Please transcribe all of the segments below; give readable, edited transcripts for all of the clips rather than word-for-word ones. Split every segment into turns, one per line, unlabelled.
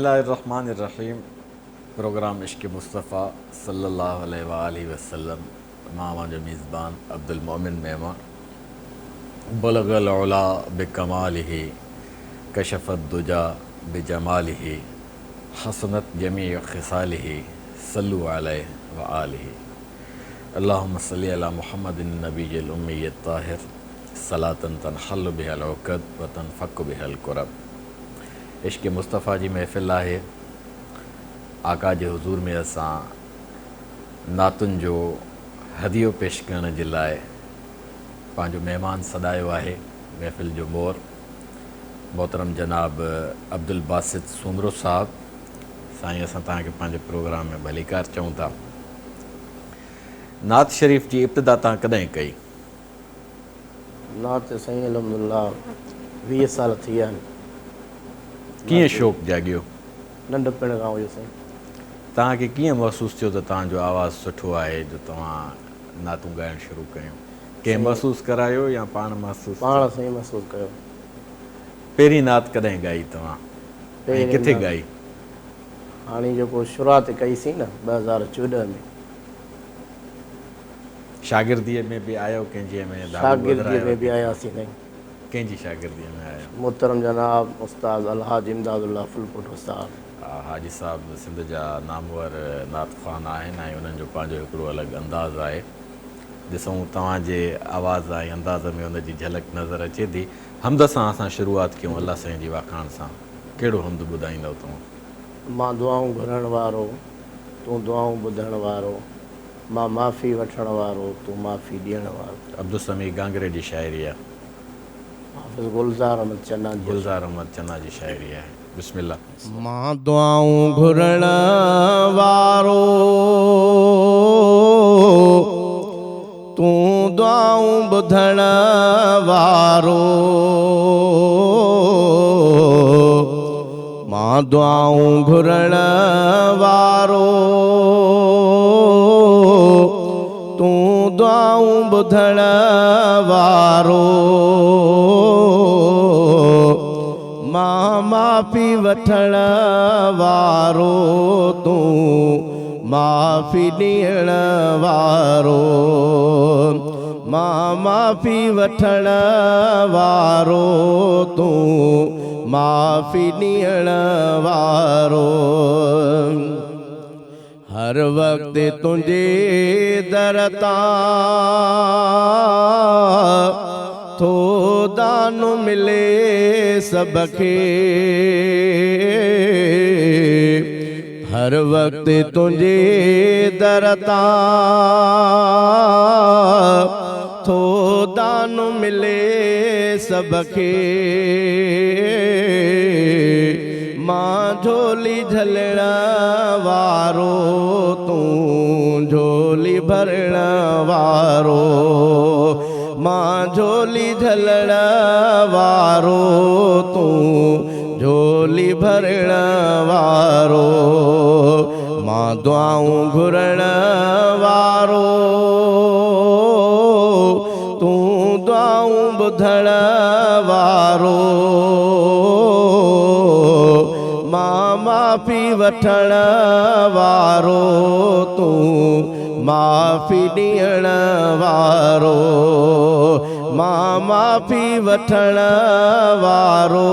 बिस्मिल्लाहिर्रहमानिर्रहीम। प्रोग्राम इश्क़ मुस्तफ़ा सल्लल्लाहु अलैहि वसल्लम मामा जो मेज़बान अब्दुल मोमिन मेमा बलगल उला बिकमालिही कशफ़त दुजा बिजमालिही हसनत जमी खिसालिही सल्लु अलैहि व आलिही। अल्लाहुम्मा सल्लि अला मुहम्मदिन नबिय्यिल उम्मिय्यित ताहिर सलातन तनहल्लु बिहल उक़द व तनफ़क्कु बिहल कुरब। इश्क़ मुस्तफ़ा जी महफ़िल आहे। आका जे हुज़ूर में असां नातुनि जो हदियो पेश करण जे लाइ पंहिंजो महिमान सॾायो आहे। महफ़िल जो मोर मोहतरम जनाब अब्दुल बासित सुमरो साहब। साईं, असां तव्हांखे पंहिंजे प्रोग्राम में भलीकार चऊं था। नात शरीफ़ जी इब्तिदा तव्हां कॾहिं कई?
नात साईं अल्हम्दुलिल्लाह 20 साल थी विया आहिनि।
कीअं शौक़ु जाॻियो?
नंढपण खां हुयो साईं।
तव्हांखे कीअं महसूसु थियो त तव्हांजो आवाज़ु सुठो आहे जो तव्हां नातूं ॻाइणु शुरू कयूं? कंहिं महसूसु करायो या पाण महसूसु?
पाण साईं महसूसु कयो।
पहिरीं नात कॾहिं ॻाई तव्हां ऐं किथे ॻाई?
हाणे जेको शुरूआति कईसीं न 2014 में।
शागिर्दीअ में बि आयो कंहिंजे में?
शागिर्दीअ में बि आयासीं साईं।
कंहिंजी शागिर्दीअ में आयो?
मोहतरम जनाब उस्ताद अलहाज इमदादुल्लाह फुलपुट उस्ताद।
हाजी साहब सिंध जा नामवर नात ख़्वान आहिनि ऐं उन्हनि जो पंहिंजो हिकिड़ो अलॻि अंदाज़ आहे। ॾिसूं तव्हांजे आवाज़ ऐं अंदाज़ में उनजी झलक नज़र अचे थी। हमद सां असां शुरूआति कयूं अल्लाह साईं जी वाखाण सां। कहिड़ो हमद ॿुधाईंदव तव्हां?
मां दुआऊं घुरण वारो, तूं दुआऊं ॿुधण वारो, मां माफ़ी वठण वारो, तूं माफ़ी ॾियण वारो।
अब्दुल समी गांगरे जी शाइरी आहे।
हाफ़िज़ गुलज़ार अहमद चन्ना जी।
गुलज़ार अहमद चन्ना जी शाइरी आहे। बिस्मिल्लाह।
मां दुआऊं घुरण वारो, तूं दुआऊं ॿुधण वारो, मां दुआऊं घुरण वारो, तूं दुआऊं ॿुधण वारो, मां माफ़ी वठण वारो, तूं माफ़ी ॾियण वारो, मां माफ़ी वठण वारो, तूं माफ़ी ॾियण वारो। हर वक़्तु तुंहिंजे दर तां थो दान मिले सब खे, हर वक़्तु तुंहिंजे दर तां थो दान मिले सब खे, मां झोली झलण वारो, तूं झोली भरण वारो, मां झोली झलण वारो, तूं झोली भरण वारो, मां दुआऊं घुरण वारो, तूं दुआऊं ॿुधण वारो, मां माफ़ी वठण वारो, तूं माफ़ी ॾियण वारो, मां माफ़ी वठण वारो,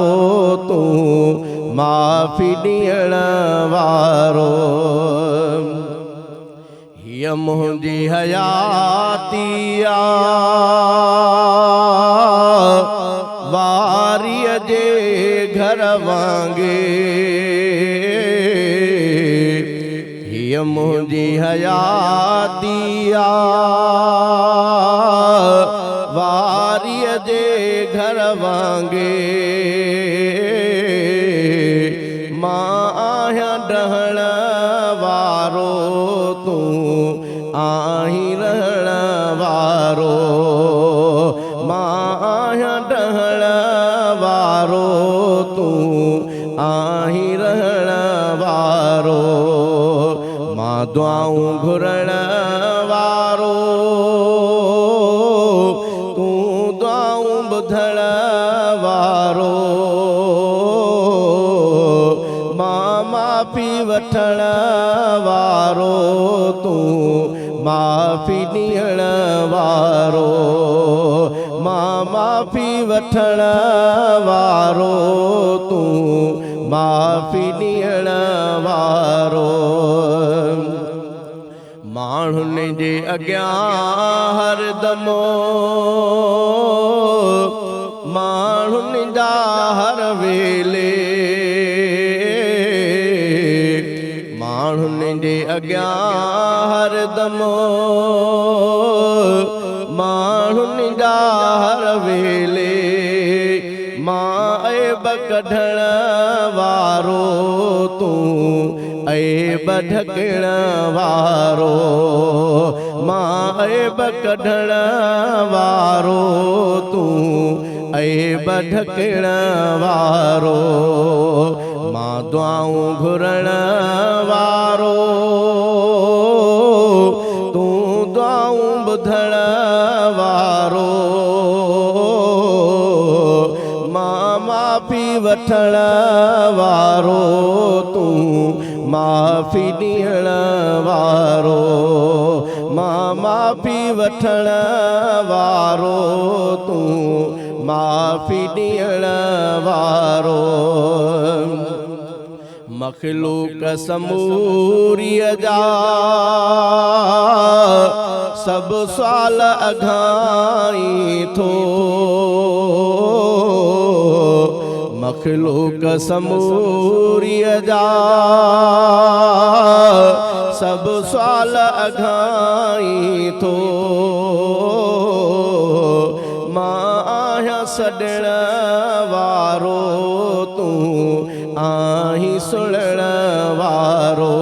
तूं माफ़ी ॾियण वारो। हीअ मुंहिंजी हयाती आ, वारीअ जे घर वांगे, हीअ मुंहिंजी हयाती आ, वारीअ जे घर वांगे, मां आहियां डहण वारो, तूं आहीं रहण वारो, मां आहियां डहण वारो, तूं आहीं रहण वारो, मां दुआऊं घुरण वारो, तूं दुआऊं ॿुधण वारो, मां तूं माफ़ी ॾियण वारो, मां माफ़ी वठण वारो, तूं माफ़ी ॾियण वारो। माण्हुनि जे अॻियां हरदमो माण्हुनि जा हर वेले, माण्हुनि जे अॻियां हरदमो माण्हुनि जा हर वेले, मां ऐब कढण वारो, तूं ऐब ढकण वारो, मां ऐब कढण वारो, तूं ऐब ढकण वारो, मां दुआऊं घुरण वारो, तूं दुआऊं ॿुधण वारो, मां माफ़ी वठण वारो, तूं माफ़ी ॾियण वारो, मां माफ़ी वठण वारो, तूं माफ़ी ॾियण वारो। मखलूक समूरीअ जा सभु सुवाल अघाई थो, मखलूक समूरीअ जा सभु सुवाल अघाई थो, मां आहियां सॾण वारो, तूं आहीं सुणण वारो,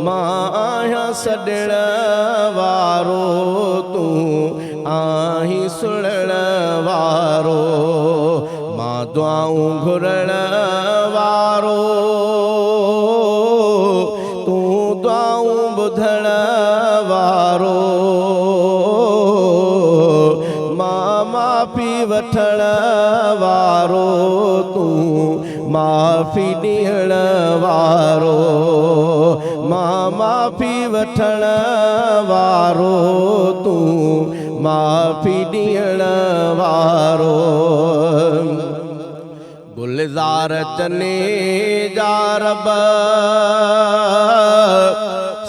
मां आहियां सॾण वारो, तूं आहीं सुणण वारो, मां दुआऊं घुरण वारो, तूं दुआऊं ॿुधण वारो, मां माफ़ी वठण वारो, तूं माफ़ी ॾियण वारो, मां माफ़ी वठण वारो, तूं माफ़ी ॾियण वारो। गुलज़ार चने जा रब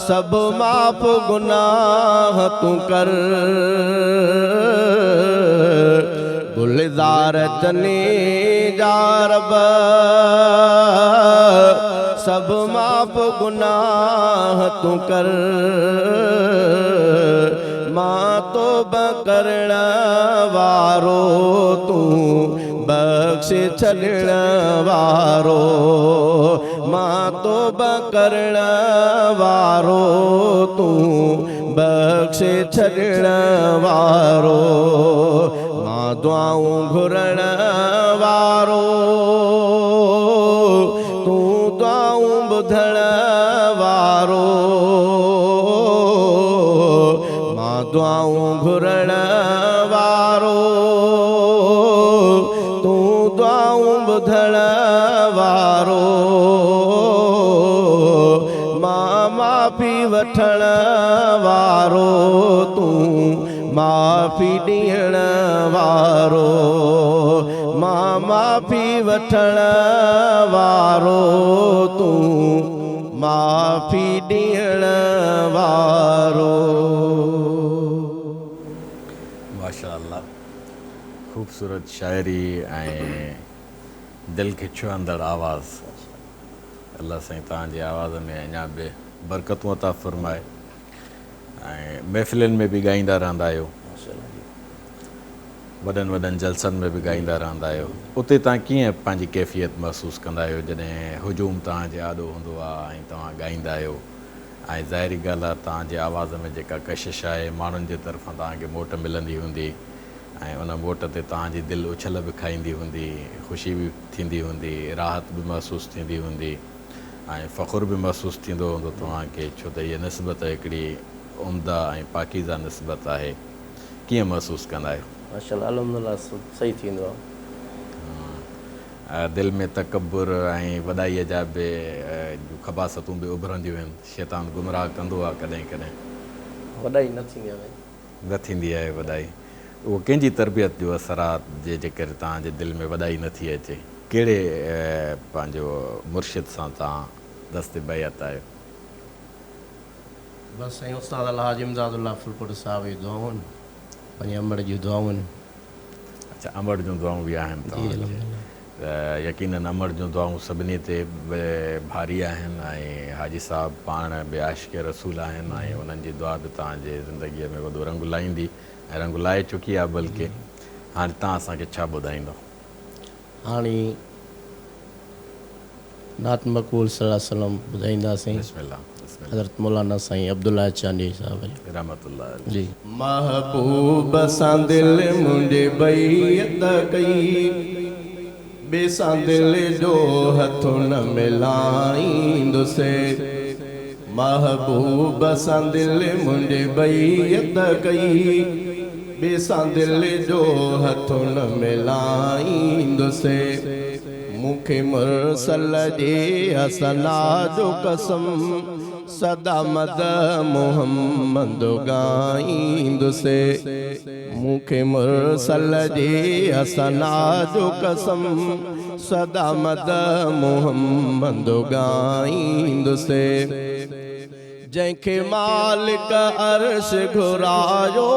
सभु माफ़ गुनाह तूं कर, गुलज़ार चने जा रब सभु माफ़ गुनाह तूं कर, मां तौबा करण वारो, तूं बख़्शे छॾण वारो, मां तौबा करण वारो, तूं बख़्शे छॾण वारो, मां दुआऊं घुरण वारो, तूं दुआऊं ॿुधण वारो, मां दुआऊं घुरण वारो, तूं दुआऊं ॿुधण वारो, मां माफ़ी वठण वारो, तूं माफ़ी ॾियण वारो, मां माफ़ी वठण वारो, तूं माफ़ी ॾियण वारो।
माशाअल्लाह, ख़ूबसूरत शाइरी ऐं दिलि खे छुहंदड़ आवाज़। अल्लाह साईं तव्हांजी आवाज़ में अञा बि बरकतूं अता फ़रमाए ऐं महफ़िलुनि में बि ॻाईंदा रहंदा आहियो, वॾनि वॾनि जलसनि में बि ॻाईंदा रहंदा आहियो। उते तव्हां कीअं पंहिंजी कैफ़ियत महसूसु कंदा आहियो जॾहिं हुजूम तव्हांजे आॾो हूंदो आहे ऐं तव्हां ॻाईंदा आहियो? ऐं ज़ाहिरी ॻाल्हि आहे तव्हांजी आवाज़ में जेका कशिश आहे माण्हुनि जे तरफ़ां तव्हांखे मोट मिलंदी हूंदी ऐं उन मोट ते तव्हांजी दिलि उछल बि खाईंदी हूंदी, ख़ुशी बि थींदी हूंदी, राहत बि महसूसु थींदी हूंदी ऐं फ़ख़ुरु बि महसूसु थींदो हूंदो तव्हांखे, छो त इहा निस्बत हिकिड़ी उम्दा ऐं पाकीज़ा निस्बत आहे। कीअं महसूसु कंदा आहियो?
माशाअल्लाह, अल्हम्दुलिल्लाह सही थींदो आहे।
दिल में तकबुर ऐं वॾाईअ जा बि ख़बासतूं बि उभरंदियूं आहिनि। शैतान गुमराह कंदो आहे कॾहिं कॾहिं,
वॾाई न थींदी आहे।
न थींदी आहे वॾाई। उहो कंहिंजी तरबियत जो असरात जे करे तव्हांजे दिलि में वॾाई नथी अचे? कहिड़े पंहिंजो मुर्शिद सां तव्हां दस्ते बैत आहियो?
बसि साईं उस्ताद अलहाज इमदादुल्लाह फुलपुर साहिब जी दुआऊं आहिनि, पंहिंजे अमड़ जूं दुआऊं आहिनि।
अच्छा, अमड़ जूं दुआऊं बि आहिनि तव्हांखे? त यकीनन अमड़ जूं दुआऊं सभिनी ते भारी आहिनि ऐं हाजी साहब पाण बि आशिक़ रसूल आहिनि ऐं उन्हनि जी दुआ बि तव्हांजे ज़िंदगीअ में वॾो रंग लाहींदी ऐं रंग लाहे चुकी आहे। बल्कि हाणे तव्हां असांखे छा ॿुधाईंदो?
हाणे नात मक़बूल सल्लल्लाहु अलैहि वसल्लम ॿुधाईंदासीं।
बिस्मिल्लाह बिस्मिल्लाह।
हज़रत मौलाना साईं अब्दुल्ला चांदी साहब
रहमतुल्लाह
जी। महबूब सां दिल मुंहिंजे बैत कई, बेसां दिल जो हथ न मिलाईंदुसि। महबूब सां दिल मुंहिंजे बैत कई, बेसां दिल जो हथ न मिलाईंदुसि। मूंखे मुरसल जे हसना जो कसम, सदा मद मोहम्मद गाईंदुसि। मूंखे मुरसल जे हसना जो कसम, सदा मद मोहम्मद गाईंदुसि। जंहिंखे मालिक अर्श घुरायो,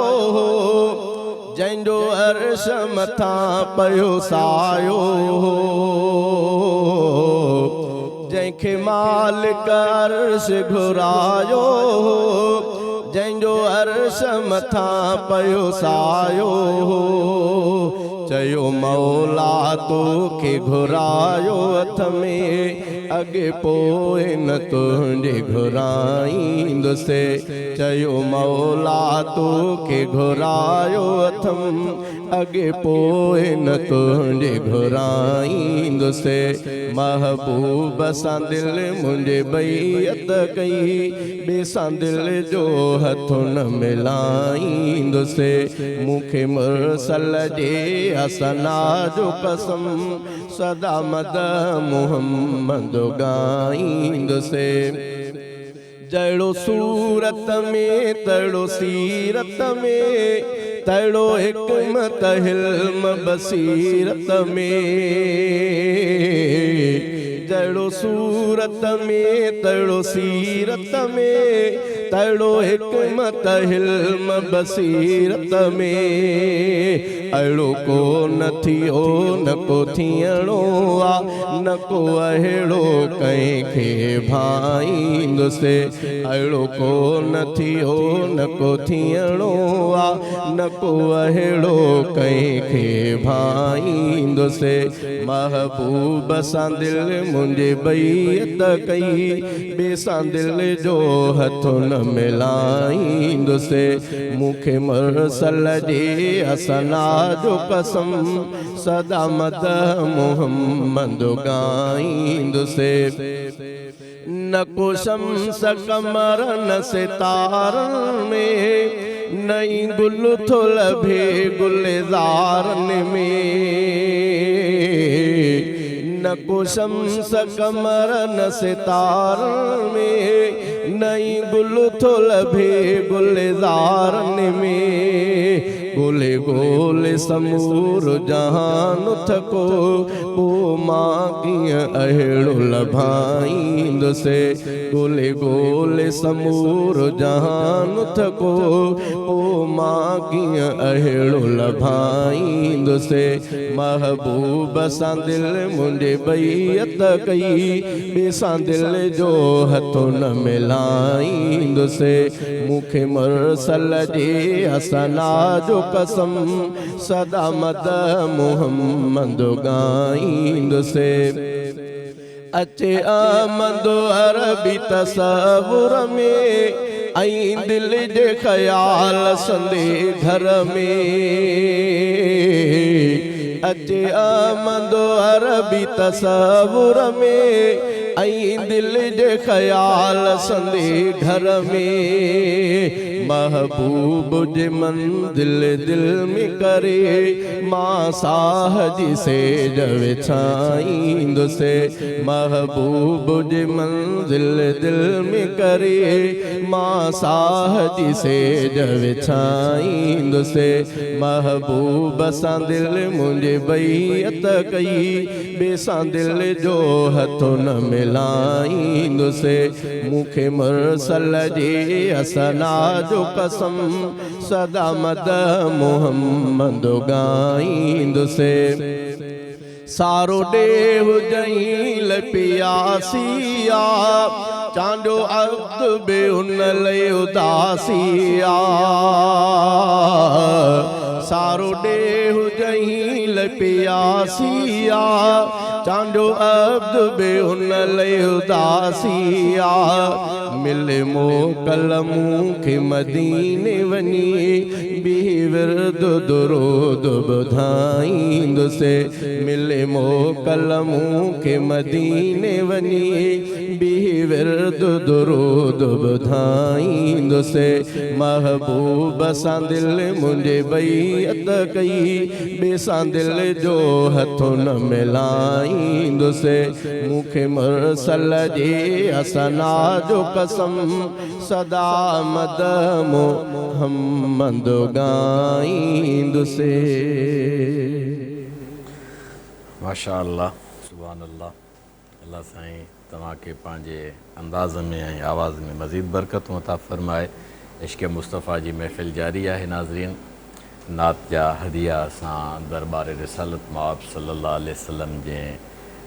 जंहिंजो अर्श मथां पयो सायो, जंहिंखे मालिक अर्श घुरायो, जंहिंजो अर्श मथां पयो सायो। चयो मौला तोखे घुरायो हथ में, अॻे पोइ न तुंहिंजे घुराईंदुसि। चयो मौला तोखे घुरायो हथ में, अॻे पोइ न तुंहिंजे घुराईंदुसि। महबूब सां दिल मुंहिंजे बैत कई, बेसां दिल जो हथ न मिलाईंदुसि। मूंखे मुरसल जे हसना जो कसम, सदा मद मोहम्मद गाईंदुसि। जहिड़ो सूरत में तहिड़ो सीरत में, तहिड़ो हिकमत हिल्म बसीरत में। जहिड़ो सूरत में तहिड़ो सीरत में, तहिड़ो हिकमत हिल्म बसीरत में। अहिड़ो को न थियो न को थियणो आहे, न को अहिड़ो कंहिंखे भाईंदुसि। अहिड़ो को न थियो न को थियणो आहे, न को अहिड़ो कंहिंखे भाईंदुसि। महबूब सां दिल मुंहिंजे बैत कई, बेसां दिल जो हथ न मिलाईंदुसि। मूंखे मुरसल जे हसना जो कसम, सदा मद मोहम्मद गाईंदुसि। न को शम्स कमर न सितारनि में, नई गुल थो लभे गुलज़ारनि में। न को शम्स कमर न सितारनि में, नई गुल थो लभे गुलज़ारनि में। गोले गोले समूर जहान थको, पोइ मां कीअं अहिड़ो लभाईंदुसि। गोले गोले समूर जहान थको, पोइ मां कीअं अहिड़ो लभाईंदुसि। महबूब सां दिल मुंहिंजे बैत कई, बेसां दिल जो हथ न मिलाईंदुसि। मूंखे मुरसल जे हसना जो कसम, सदा मद मोहम्मद गाईंदुसि। अचे आमद अरबी तसव्वुर में, ऐं दिल जे ख़याल संदे घर में। अचे आमद अरबी तसव्वुर में, ऐं दिल जे ख़याल संदे घर में महबूब जे मंदिल दिल में करे मां साह जी सेज विछाईंदुसि महबूब जे मंदिल दिल में करे मां साह जी सेज विछाईंदुसि महबूब सां दिल मुंहिंजे बैत कई ॿिए सां दिल जो हथ न मिलाईंदुसि मूंखे मुरसल जे असना जो कसम सदा मद मोहम्मद गाईंदुसि सारो ॾे हुजईं पियासिया चांडो अब्द बि उन लई उदासिया सारो ॾे हुजईं पियासिया चांडो अब्द बि उन लई उदासिया मिले मोकल मूंखे मदीने वञी बि विर्द दुरूद ॿुधाईंदुसि मिले मोकल मूंखे मदीने वञी बि विर्द दुरूद ॿुधाईंदुसि महबूब सां दिल मुंहिंजे बैत कई ॿिए सां दिल जो हथ न मिलाईंदुसि मूंखे मुरसल जे असना जो कसम सदा मद मोहम्मद गाईंदुसि
माशा अल्लाह सुभान अल्लाह। अल्लाह साईं तव्हांखे पंहिंजे अंदाज़ में ऐं आवाज़ में मज़ीद बरकतूं अता फ़रमाए। इश्क़ मुस्तफ़ा जी महफ़िल जारी आहे नाज़रीन। नात जा हदिया असां दरबार रिसालत मआब सल्लल्लाहु अलैहि वसल्लम जे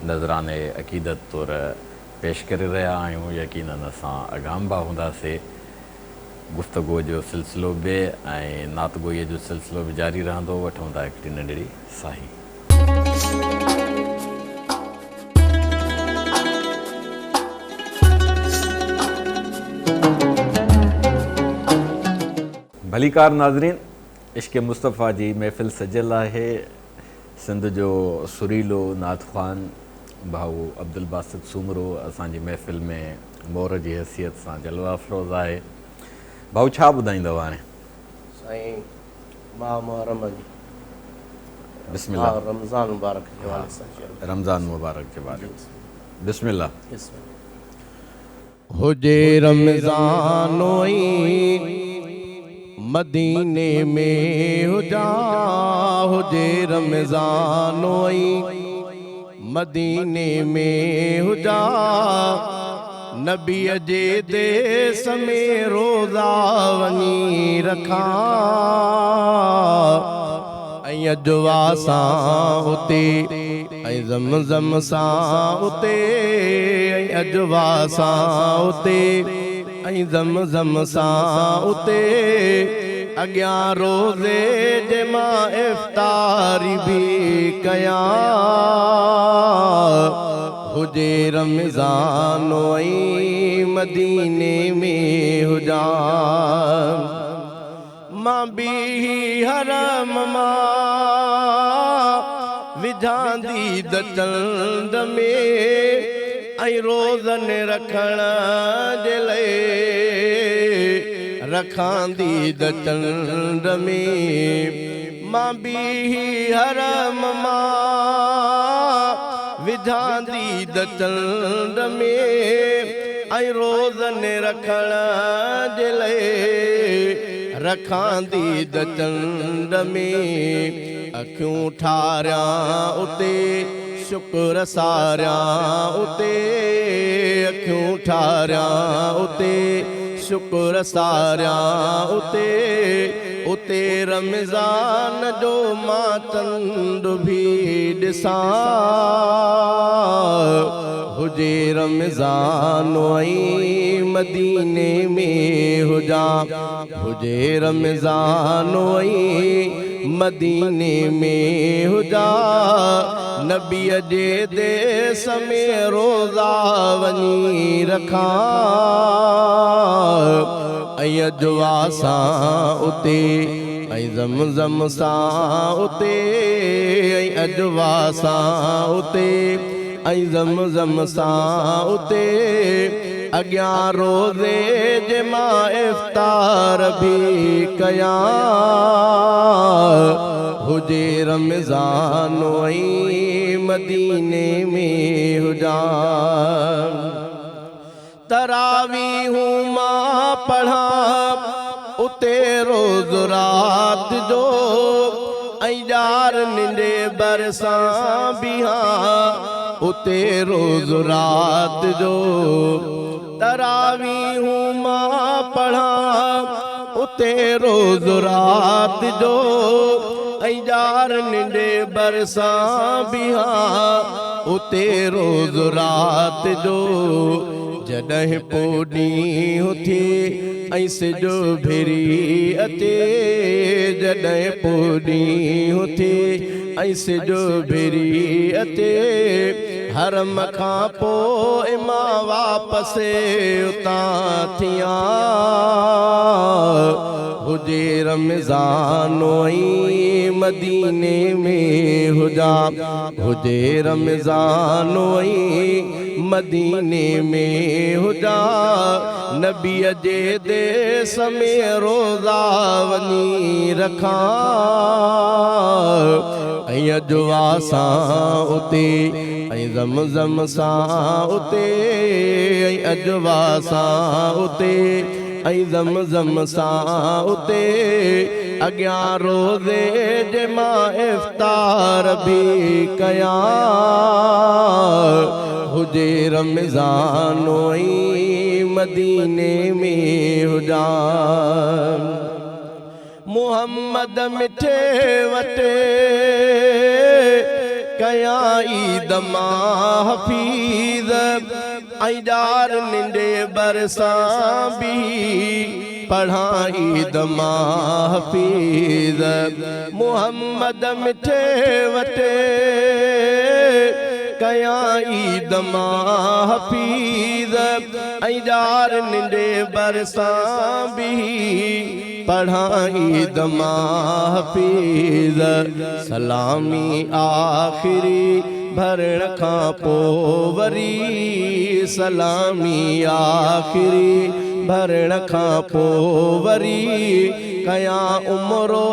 नज़राने अक़ीदत तौर पेश करे रहिया आहियूं। यकीनन असां अगांबा हूंदासीं। गुफ़्तगूअ जो सिलसिलो बि ऐं नातगोईअ जो सिलसिलो बि जारी रहंदो। वठूं था हिकिड़ी नंढड़ी साही। भलीकार नाज़रीन, इश्क़ मुस्तफ़ा जी महफ़िल सजल आहे। सिंध जो सुरीलो नात ख़्वान भाऊ अब्दुल बासित सूमरो असांजी महफ़िल में मोर जी हैसियत सां जलवा अफ़रोज़ आहे। भाऊ छा ॿुधाईंदव हाणे?
साईं माह मुहर्रम जी
बिस्मिल्लाह।
रमज़ान मुबारक जे हवाले सां
रमज़ान मुबारक जे बारे में बिस्मिल्लाह।
हुजे रमज़ान मदीने में हुजा हुजे रमज़ान मदीने में हुजा नबीअ जे देस में रोज़ा वञी रखां ऐं अजवा सां उते ऐं ज़मज़म सां उते ऐं अजवा सां उते ऐं ज़मज़म सां उते अॻियां रोज़े जे मां इफ़्तारी बि कयां हुजे रमज़ान मदीने में हुजा मां बि हरम मां विझांदी द चंड में ऐं रोज़न रखण जे लाइ रखांदी द चंड में मां बि हरम मां विझांदी द चंड में ऐं रोज़न रखण जे लाइ रखांदी द चंड में अखियूं ठारियां उते शुक्र सारियां उते अखियूं ठारियां उते शुक्र सारियां उते उते रमज़ान जो मां चंड भी ॾिसां हुजे रमज़ान मदीने में हुजा हुजे रमज़ान मदीने में हुजा नबीअ जे देस में रोज़ा वञी रखां ऐं अजवा सां उते ऐं ज़मज़म सां उते ऐं अजवा सां उते ऐं ज़मज़म सां उते अॻियां रोज़े जे मां इफ़्तार बि कयां हुजे रमज़ान ऐं मदीने में हुजां तरावीहूं मां पढ़ां उते रोज़ रात जो ऐं ॼार निंडे बरसां बिहां उते रोज़ रात जो तरावीहूं मां पढ़ां उते रोज़ रात जो ऐं ॼार निंडे बरसां बिहां उते रोज़ रात जो जॾहिं पोइ ॾींहुं थिए ऐं सिजो भिरी अचे जॾहिं पोइ ॾींहुं थिए ऐं सिजो भिरी अचे हरम खां पोइ मां वापसि उतां थियां हुजे रमज़ान ऐं मदीने में हुजां हुजे रमज़ान ऐं मदीने में हुजां नबीअ जे देस में रोज़ा वञी रखां ऐं अजवा सां उते ऐं ज़मज़म सां उते ऐं अजवा सां उते ऐं ज़मज़म सां उते अॻियां रोज़े जे मां इफ़्तार बि कयां हुजे रमज़ान ऐं मदीने में हुजां मुहम्मद मिठे वटे कयां ईद मां हफ़ीज़ ऐं ॼार निंडे बरसां बि पढ़ां ईद मां हफ़ीज़ मुहम्मद मिठे वटे कयां ईद मां हफ़ीज़ ऐं ॼार निंडे बरसां बि पढ़ां ईद मां हफ़ीज़ सलामी आख़िरी भरण खां पोइ वरी सलामी आख़िरी भरण खां पोइ वरी कयां उमरो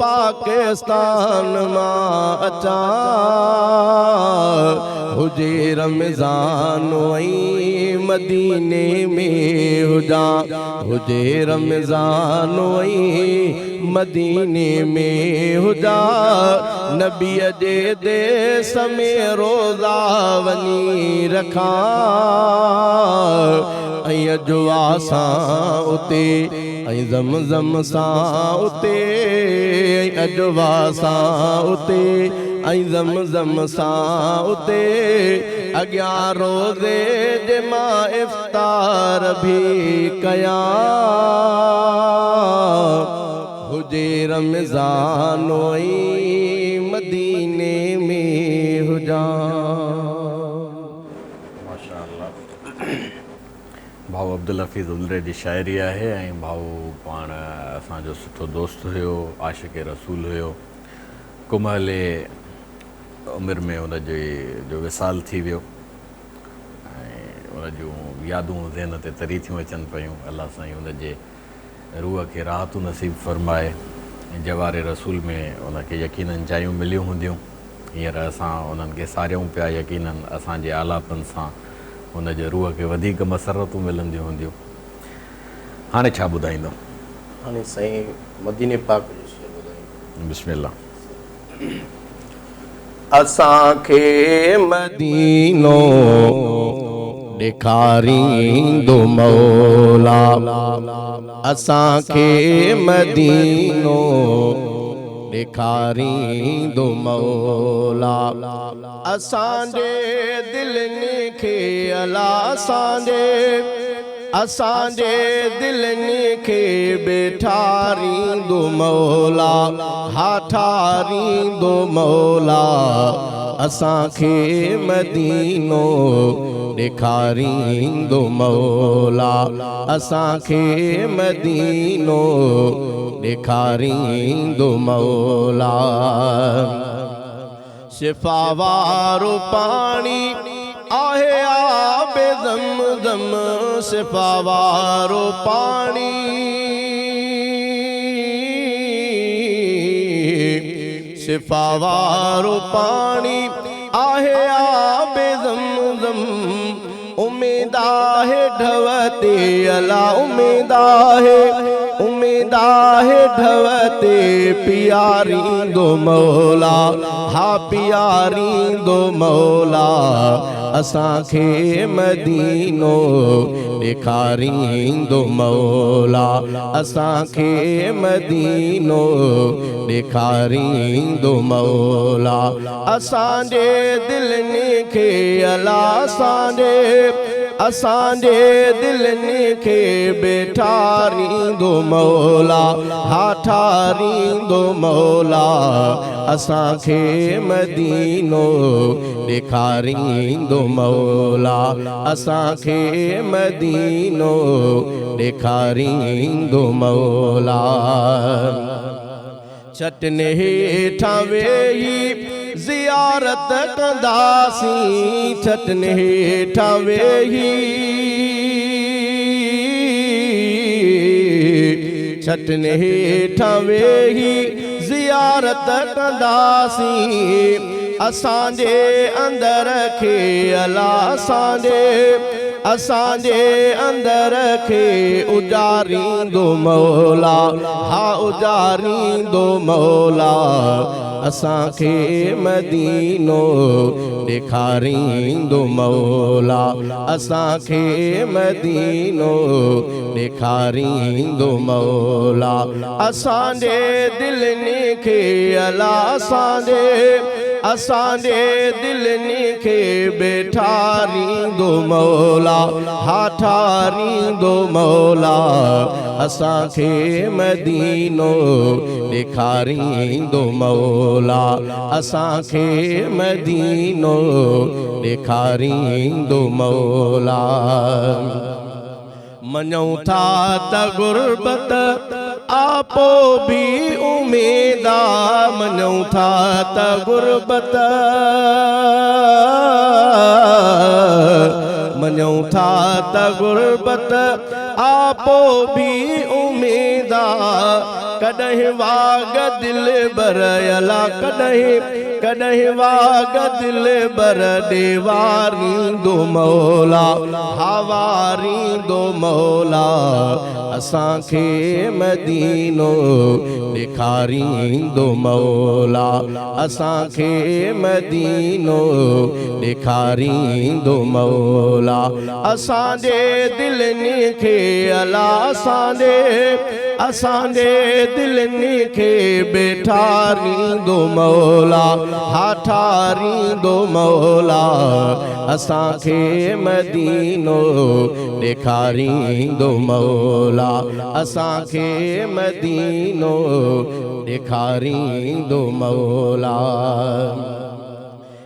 पाकिस्तान मां अचां हुजे रमज़ान ऐं मदीने में हुजां हुजे रमज़ान ऐं मदीने में हुजां नबीअ जे देस में रोज़ा वञी रखां ऐं अजवा सां उते ऐं ज़मज़म सां उते ऐं अजवा सां उते ऐं ज़मज़म सां उते अॻियां रोज़े जे मां इफ़्तार बि कयां हुजे रमज़ान ऐं मदीने में हुजां
भाऊ अब्दुल हफ़ीज़ उलरे जी शाइरी आहे ऐं भाऊ पाण असांजो सुठो दोस्त हुयो आशिक़ रसूल हुयो कुमहले उमिरि में हुनजे जो विसाल थी वियो ऐं उन जूं यादूं ज़हन ते तरी थियूं अचनि पियूं अलाह साईं हुनजे रूह खे राहतूं नसीब फ़रमाए ऐं जवारे रसूल में उनखे यकीननि जायूं मिलियूं हूंदियूं हींअर असां उन्हनि खे सारियूं पिया यकीननि असांजे आलापन सां हुनजे रूह खे वधीक मसरतूं मिलंदियूं हूंदियूं हाणे छा ॿुधाईंदो
हाणे साईं मदीने पाक जो शेर ॿुधाईंदो
बिस्मिल्लाह
असांखे मदीनो ॾेखारींदो मौला असांखे मदीनो ॾेखारींदो मौला असांजे दिलनि खे अलाह असांजे दिलनि खे बेठारींदो मौला हा ठारींदो मौला असांखे मदीनो ॾेखारींदो मौला असांखे मदीनो ॾेखारींदो मौला शिफा वारो पाणी आहे आबे ज़मज़म शिफा वारो पाणी शिफा वारो पाणी आहे आबे ज़मज़म उम्मीद आहे ढवते अला उम्मीद आहे ढवते पियारींदो मौला हा पियारींदो मौला असांखे मदीनो ॾेखारींदो मौला असांखे मदीनो ॾेखारींदो मौला असांजे दिलनि खे अला असांजे दिलनि खे बेठारींदो मौला हा ठारींदो मौला असांखे मदीनो ॾेखारींदो मौला असांखे मदीनो ॾेखारींदो मौला चटनी हेठां वेही ज़ियारत कंदासीं चटनी हेठां वेही चटनी हेठां वेही ज़ियारत कंदासीं असांजे अंदर खे अला असांजे अंदर खे उजारींदो मौला हा उजारींदो मौला असांखे मदीनो ॾेखारींदो मौला असांखे मदीनो ॾेखारींदो मौला असांजे दिलनि खे अला असांजे दिलनि खे बेठारींदो मौला हा ठारींदो मौला असांखे मदीनो ॾेखारींदो मौला असांखे मदीनो ॾेखारींदो मौला मञूं था त गुरबत आपो भी उम्मीदा मञूं था त गुरबत मञूं था त गुरबत आपो भी उम्मीदा कॾहिं वाग दिल बर अला कॾहिं वाग दिल बर ॾेवारींदो मौला हावारींदो मौला असांखे मदीनो ॾेखारींदो मौला असांखे मदीनो ॾेखारींदो मौला असांजे दिलनि खे अला असांजे दिलनि खे बेठारींदो मौला हा ठारींदो मौला असांखे मदीनो ॾेखारींदो मौला असांखे मदीनो ॾेखारींदो मौला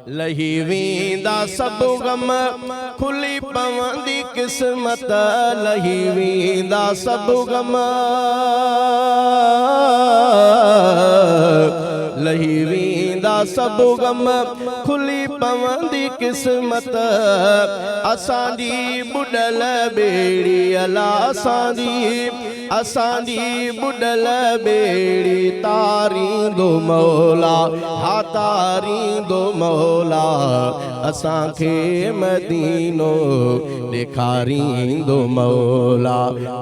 लही वेंदा सभु गम खुली पवंदी क़िस्मत लही वेंदा सभु गम लही वेंदा सभु गम खुली पवंदी क़िस्मत असांजी बुॾल ॿेड़ी अला असांजी बुॾल ॿेड़ी तारींदो मौला हा तारींदो मौला असांखे मदीनो ॾेखारींदो मौला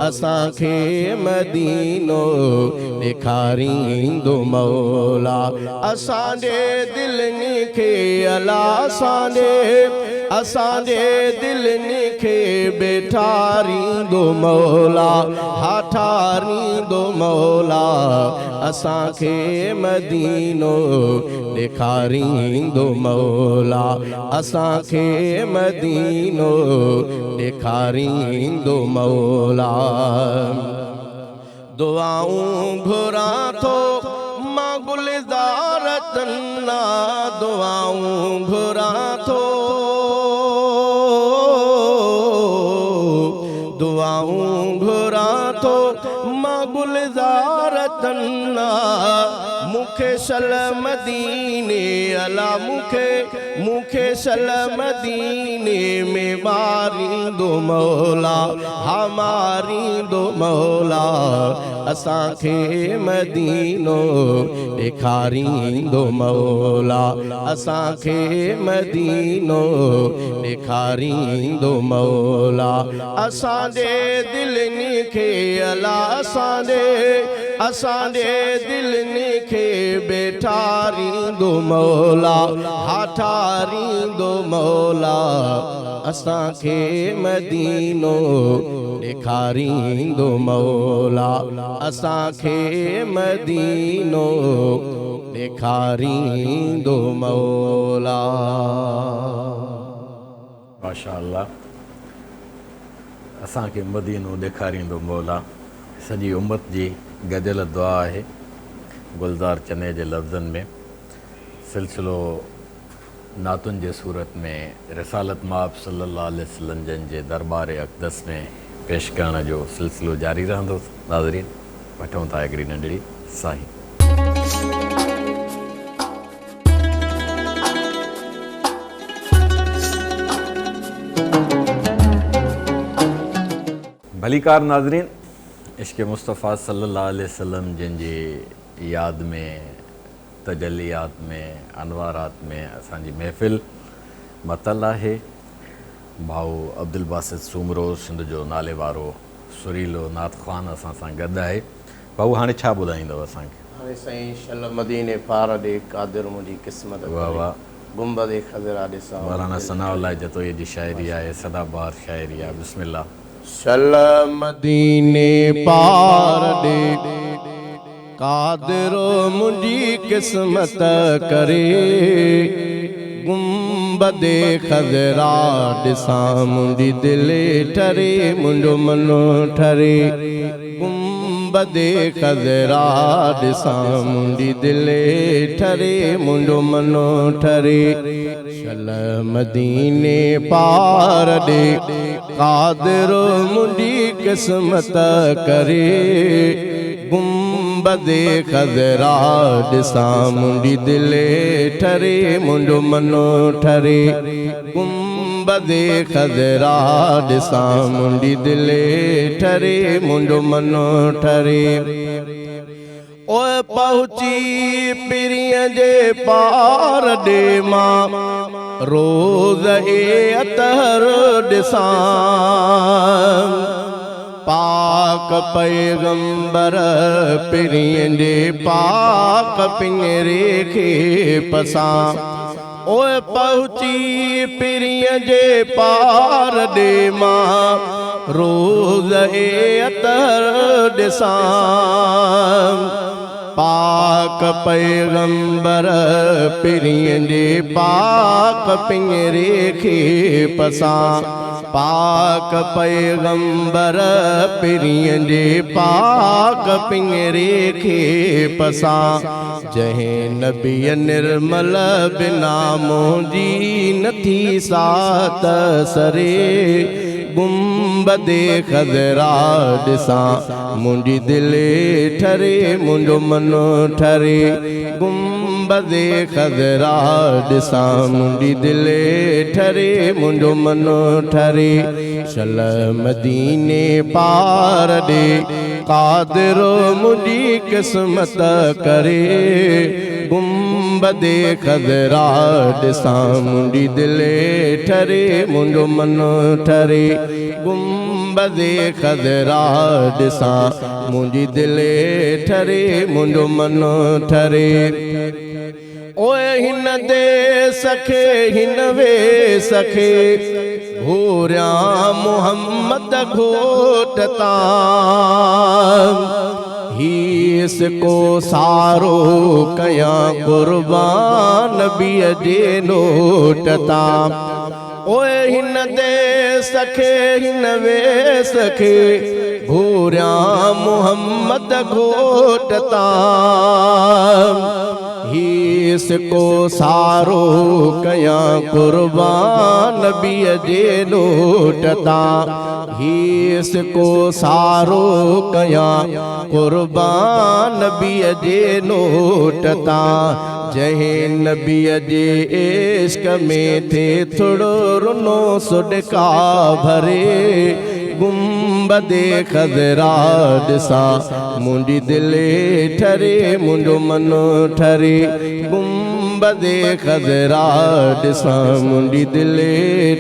असांखे मदीनो ॾेखारींदो मौला असांजे दिलनि खे अला असांजे दिलनि खे बेठारींदो मौला हा ठारींदो मौला असांखे मदीनो ॾेखारींदो मौला असांखे मदीनो ॾेखारींदो मौला दुआऊं घुरां थो मां गुलज़ार तन्ना दुआऊं घुरां थो दुआऊं घुरां थो मां गुलज़ार गारतन्ना मुखे सल मदीने अला मुखे सल मदीने में मारींदो मौला हमारी दो मौला असांखे मदीनो ॾेखारींदो मौला असांखे मदीनो ॾेखारींदो मौला असांजे दिलनि खे अला असांजे दिलनि खे बेठारींदो मौला ठारींदो मौला असांखे मदीनो ॾेखारींदो मौला असांखे मदीनो ॾेखारींदो मौला।
माशा अल्लाह असांखे मदीनो ॾेखारींदो मौला सॼी उम्मत जी गदियल दुआ आहे। गुलज़ार चने जे लफ़्ज़नि में सिलसिलो नातुनि जे सूरत में रिसालत माब सल्लल्लाहु अलैहि वसल्लम जन जे दरबार अक़दस में पेश करण जो सिलसिलो जारी रहंदो। नाज़रीन वठूं था हिकिड़ी नंढड़ी साही। भलीकार नाज़रीन इश्क़ मुस्तफ़ा सल्लल्लाहु अलैहि वसल्लम जिन जी याद में तजलियात में अनवारात में असांजी महफ़िल मतल आहे। भाऊ अब्दुल बासित सूमरो सिंध जो नाले वारो सुरीलो नात ख़्वान असां सां गॾु आहे। भाऊ हाणे छा ॿुधाईंदव असांखे?
हाणे साईं शल मदीने पार ॾे क़ादिर मुंहिंजी क़िस्मत
वाह वाह
गुंबद ख़ज़रा ॾिसां
मौलाना सनाउल्लाह जतोई जी शाइरी आहे सदाबहार शाइरी आहे। बिस्मिल्लाह।
शल मदीने पार ॾे क़ादिर मुंहिंजी क़िस्मत करे गुंबदे ख़ज़रा ॾिसां मुंहिंजी दिलि ठरे मुंहिंजो मनो ठरे गुंबदे ख़ज़रा ॾिसां मुंहिंजी दिलि ठरे मुंहिंजो मनो ठरे शल मदीने पार ॾे क़ादिर मुंहिंजी क़िस्मत करे गुंबदे ख़ज़रा ॾिसां मुंहिंजी दिलि ठरे मुंहिंजो मनो ठरे गुंबदे ख़ज़रा ॾिसां मुंहिंजी दिलि ठरे मुंहिंजो मनो ठरे। ओए पहुची पिरीअ जे पार ॾे मां रोज़ अतहर ॾिसां पाक पैगंबर पिरीअ जे पाक पिंजरे खे पसां। ओए पहुची पिरीअ जे पार ॾे मां रोज़ अतहर ॾिसां पाक पैगंबर पिरीअ जे पाक पिंजरे खे पसां पाक पैगंबर पिरीअ जे पाक पिंजरे खे पसां जंहिं नबीअ निर्मल बिना मुंहिंजी नथी सात सरे गुंबदे ख़ज़रा ॾिसां मुंहिंजी दिलि ठरे मुंहिंजो मनो ठरे गुंबदे ख़ज़रा ॾिसां मुंहिंजी दिलि ठरे मुंहिंजो मनो ठरे शल मदीने पार ॾे क़ादिर मुंहिंजी क़िस्मत करे गुंबदे ख़ज़रा ॾिसां मुंहिंजी दिलि ठरे मुंहिंजो मनो ठरे गुंबदे ख़ज़रा ॾिसां मुंहिंजी दिलि ठरे मुंहिंजो मनो ठरे। ओए हिन दे सखे हिन वे सखे घोरियां मुहम्मद घोट तां हीस को सारो कयां कुर्बान नबीअ जे नोट तां। ओए हिन दे सखे हिन वे सखे घोरियां मुहम्मद घोट तां हीस को सारो कया कुर्बान नबी जे नोटता हीस को सारो कया कुर्बान नबी जे नोटता जहे नबी जे इश्क में थे थोड़ो रुनो सुडका भरे गुंबदे खजरा दिसा मुंडी दिले ठरे मुंडो मनो ठरे गुंबदे खजरा दिसा मुंडी दिले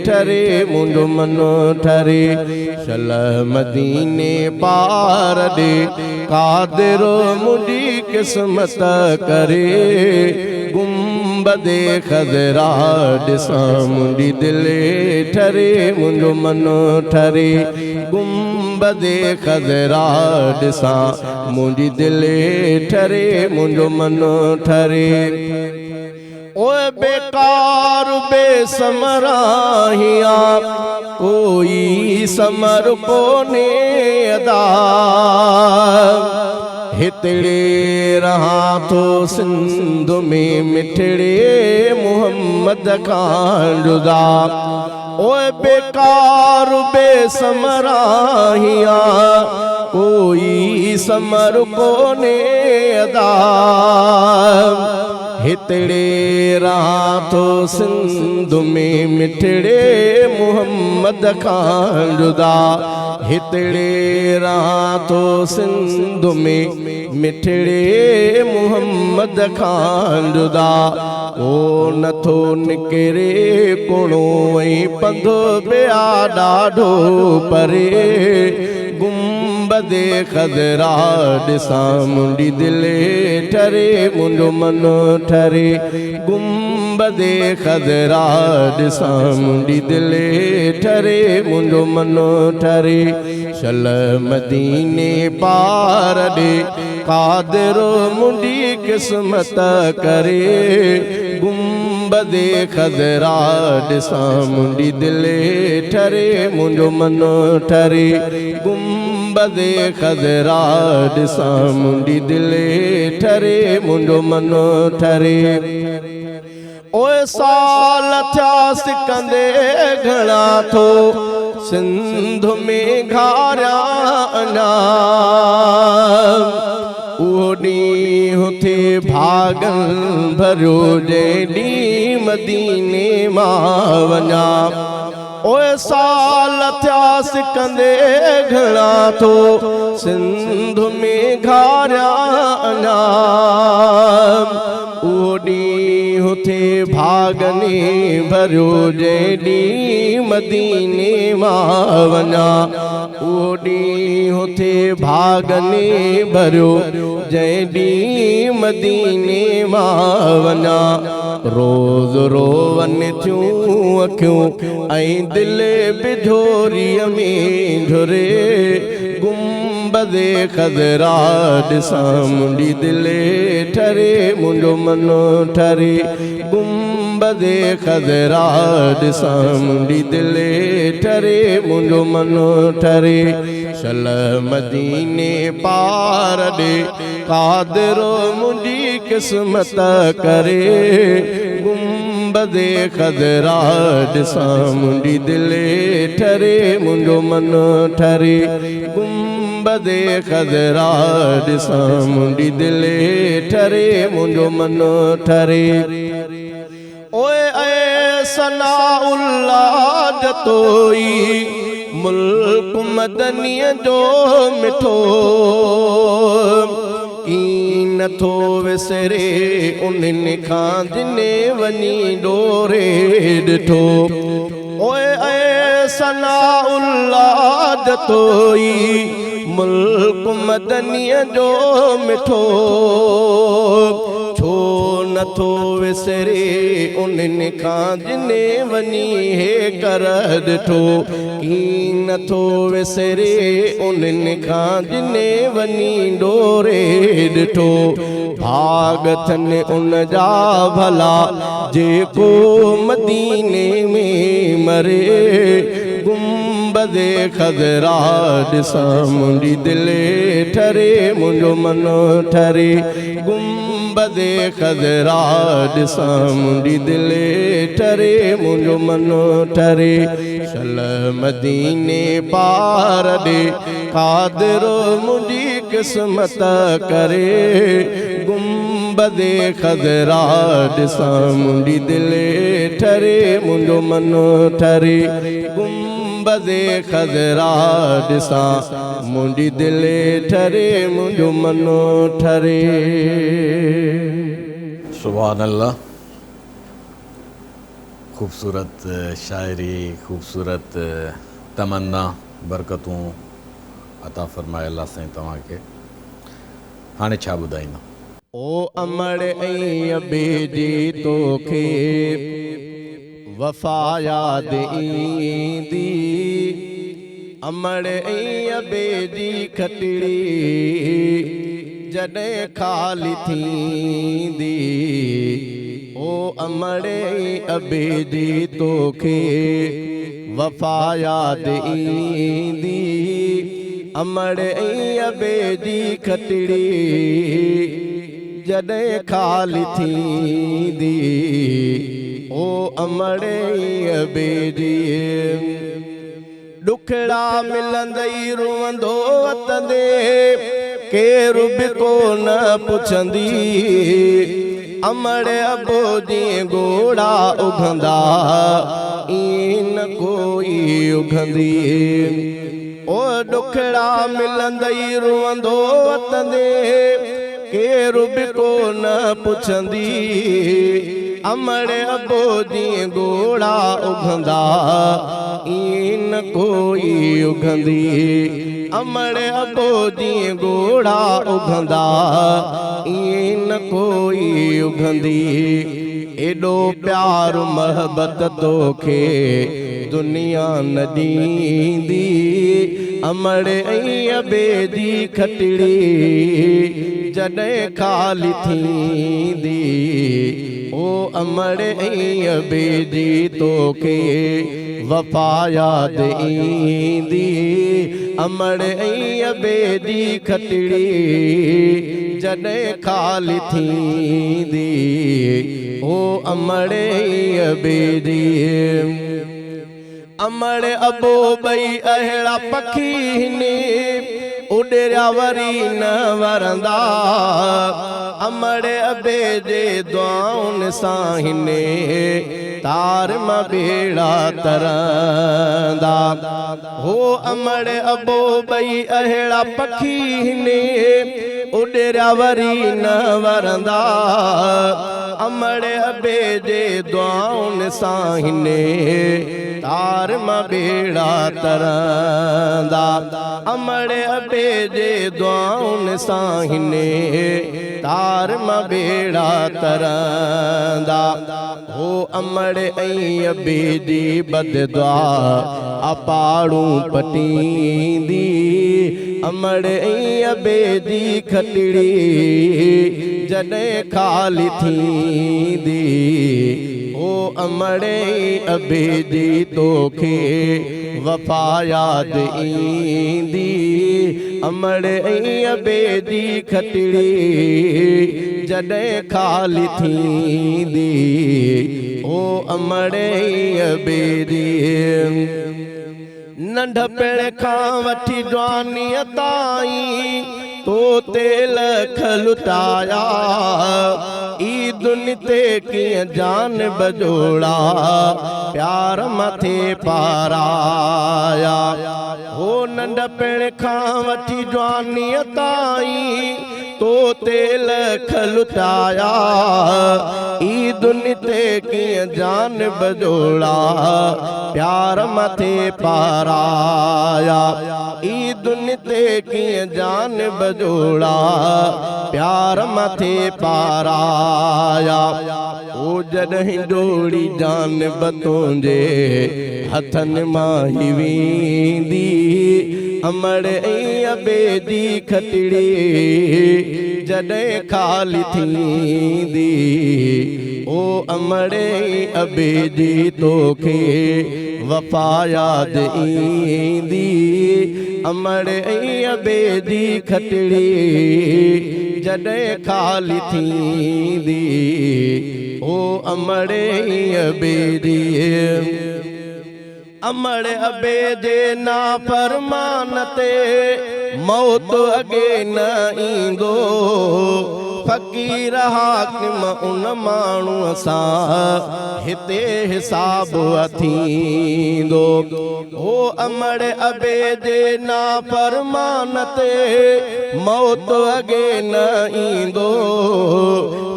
ठरे मुंडो मनो ठरे चल मदीने पार दे कादिरो मुंडी किस्मत करे गुंबदे खजरा दिसा मुंडी दिले ठरे मुंडो मनो ठरे गुंबदे खजरा दिसा मुंडी दिले ठरे मुंडो मनो ठरे ओए बेकार बेसमराहिया कोई समर कोने अदा हितड़े रहा तो सिंध में मिठड़े मोहम्मद खान जुदा ओए बेकार बेसमराहिया कोई समर कोने अदा हितड़े रहा तो सिंध में मिठड़े मोहम्मद खान जुदा हितड़े रहा तो सिंध में मिठड़े मोहम्मद खान जुदा ओ नथो निकरे कोणो ऐं पंधो पिया ॾाढो परे गुंबदे खजरा दिसा मुंडी दिले ठरे मुंडो मनो ठरे गुंबदे खजरा दिसा मुंडी दिले ठरे मुंडो मनो ठरे चल मदीने पार दे कादिरो मुंडी किस्मत करे गुंबदे खजरा दिसा मुंडी दिले ठरे मुंडो मनो ठरे गुंबदे खजरा दिसा मुंडी दिले ठरे मुंडो मनो ठरे ओए साल थिया सिकंदे घणा थो सिंध में घारिया अञा ओॾी थे भागन भरियो जेॾी मदीने मां वञा ओए साल थिया सिकंदे घणा थो सिंध में घारिया अञा ओॾी थे भागने भरियो जेॾी मदीने मां वञा ओॾी थे भागने भरियो जेॾी मदीने मां वञा रोज़ रोवन थियूं अखियूं ऐं दिलि बिझोरीअ में झुरे गुंबदे खजरा दिसा मुंडी दिले ठरे मुंडो मनो ठरे गुंबदे खजरा दिसा मुंडी दिले ठरे मुंडो मनो ठरे चल मदीने पार दे कादिरो मुंडी किस्मत करे गुंबदे खजरा दिसा मुंडी दिले ठरे मुंडो मनो ठरे गुंबदे खजरा दिसा मुंडी दिले ठरे मुंडो मनो ठरे ओए ऐ सनाउल्लाह जतोई मुल्क मदनीअ जो मिठो की नथो विसरे उन्हनि खां जिने वञी डोरे ॾिठो ओए ऐ सनाउल्लाह जतोई मुल्क मदनीअ जो मिठो छो नथो विसरे उन्हनि खां जिने वञी हे कर ॾिठो की नथो विसरे उन्हनि खां जिने वञी डोरे ॾिठो भाग थन उन जा भला जेको मदीने में मरे गुंबदे खजरा दिसा मुंडी दिले ठरे मुंडो मनो ठरे गुंबदे खजरा ॾिसां मुंडी दिले ठरे मुंहिंजो मनो ठरे चल मदीने पार ॾे कादिरो मुंडी किस्मत करे गुंबदे खजरा ॾिसां मुंडी दिले ठरे मुंहिंजो मनो ठरे गुंबदे खजरा ॾिसां मुंडी दिले ठरे मुंहिंजो मनो ठरे।
सुभान अल्लाह। खूबसूरत शायरी, खूबसूरत तमन्ना, बरकतूं अता फरमाए अल्लाह साईं तव्हांखे। हाणे छा ॿुधाईंदा?
ओ अमड़ ऐं अबेदी तोखे वफ़ा याद ईंदी अमड़ ऐं अबेदी खटड़ी जॾहिं ख़ाली थींदी ओ अमड़ ऐं अबेदी तोखे वफ़ा याद ईंदी अमड़ ऐं अबेदी खटड़ी जॾहिं ख़ाली थींदी ओ अमड़ ऐं अबेदी ॾुखड़ा मिलंदई रुवंदो वतंदे केरु बि कोन पुछंदी अमड़ अबो जीअं घोड़ा उघंदा ईन कोई उघंदी ओ ॾुखड़ा मिलंदई रुवंदो वतंदे केरु बि कोन पुछंदी अमड़ अबो जीअं घोड़ा उघंदा ईन कोई उघंदी अमड़ अबो जीअं घोड़ा उघंदा ईन कोई उघंदी एॾो प्यार मोहबत तोखे दुनिया न ॾींदी अमड़ ऐं अबेदी खटड़ी जॾहिं ख़ाली थींदी ओ अमड़ ऐं अबेदी तोखे वफ़ा याद ईंदी अमड़ ऐं अबेदी खटड़ी जॾहिं ख़ाली थींदी ओ अमड़ ऐं अबेदी अमड़ अबो ॿई अहिड़ा पखी ने उॾिरिया वरी न वरंदा अमड़ अबे जे दुआउनि सां हिने तार मां बेड़ा तरंदा हो अमड़ अबो ॿई अहिड़ा पखी ने उॾिरिया वरी न वरंदा अमड़ अबे जे दुआउनि सां हिने तार मां बेड़ा तरंदा अमड़ अबे जे दुआउनि सां हिने तार मां बेड़ा तरंदा हो अमड़ ऐं अबेदी बददुआ अपाड़ूं पटींदी अमड़ ऐं अबेदी खटड़ी जॾहिं ख़ाली थींदी ओ अमड़ ऐं अबेदी तोखे वफ़ा याद ईंदी अमड़ ऐं अबेदी खटड़ी जॾहिं ख़ाली थींदी ओ अमड़ ऐं अबेदी नंढपण खां वठी जवानीअ ताईं तो तेल लुटाया ईदुन ते कीअं जान बजोड़ा प्यार मथे पाराया हो नंढपण खां वठी जवानीअ ताईं तो तेल लुटाया ईदुन ते कीअं जान बजोड़ा प्यार मथे पाराया ईदुन ते कीअं जान बजोड़ा प्यार मथे पाराया ओ जॾहिं डोड़ी जान बतोंजे हथनि मां ही वेंदी अमड़ ऐं अबेदी खटड़ी जॾहिं ख़ाली थींदी ओ अमड़ ऐं अबेदी तोखे वफ़ा याद ईंदी अमड़ ऐं अबेदी खटड़ी जॾहिं ख़ाली थींदी ओ अमड़े अबे जी अमड़े अबे जे नाफरमान ते मौत अॻे न ईंदो फ़क़ीर हाकिम उन माण्हूअ सां हिते हिसाब थींदो ओ अमड़े अबे जे नाफरमान ते मौत अॻे न ईंदो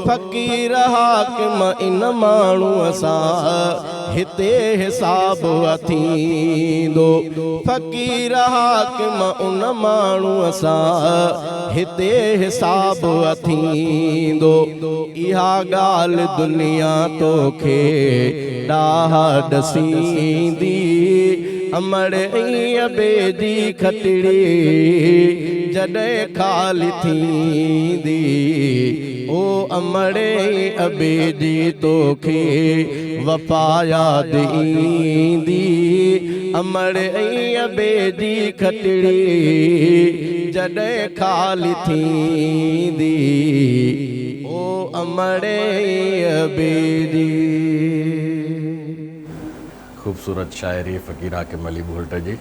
फ़क़ीर हाकिम इन माण्हूअ सां हिते हिसाब थींदो फ़क़ीर हाकिम उन माण्हूअ सां हिते हिसाब थींदो इहा ॻाल्हि दुनिया तोखे ॾाह ॾसींदी अमड़े अबे जी खटड़ी जॾहिं ख़ाली थींदी ओ अमड़े अबे जी तोखे वफ़ा यादि ईंदी अमड़े अबे जी खटड़ी जॾहिं ख़ाली थींदी ओ अमड़े अबे जी।
ख़ूबसूरत शायरी फ़क़ीर हाकिम अली बुल्ट जी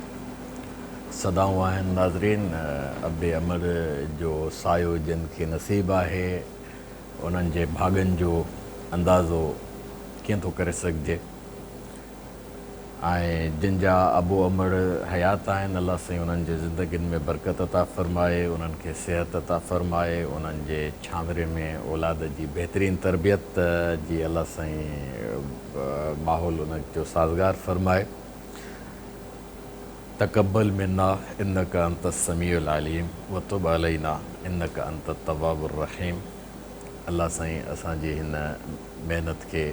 सदाऊं आहिनि नाज़रीन। अबे अमर जो सायो जिन खे नसीब आहे उन्हनि जे भाॻनि जो अंदाज़ो कीअं थो करे सघिजे ऐं जिन जा अबू अमर हयात आहिनि अलाह साईं उन्हनि जे ज़िंदगियुनि में बरकत अता फ़रमाए उन्हनि खे सिहत अता फ़रमाए उन्हनि जे छांवरे में औलाद जी बहितरीन तरबियत जी अलाह साईं माहौल उन जो साज़गार फ़रमाए। तक़ब्बल मिन्ना इन्नका अंत समीउल अलीम व तुब अलैना इन्नका अंत तव्वाबुर रहीम। अल्लाह साईं असांजी हिन महिनत खे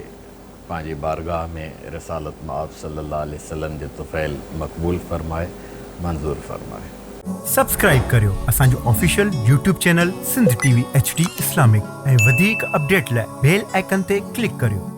पंहिंजी बारगाह में रिसालत माब सल्लल्लाहु अलैहि वसल्लम जे तुफ़ैल मक़बूल फ़रमाए मंज़ूर फ़रमाए।
सब्सक्राइब करियो असांजो official YouTube channel Sindh TV HD Islamic ऐं वधीक अपडेट लाइ बेल आइकन ते क्लिक करियो।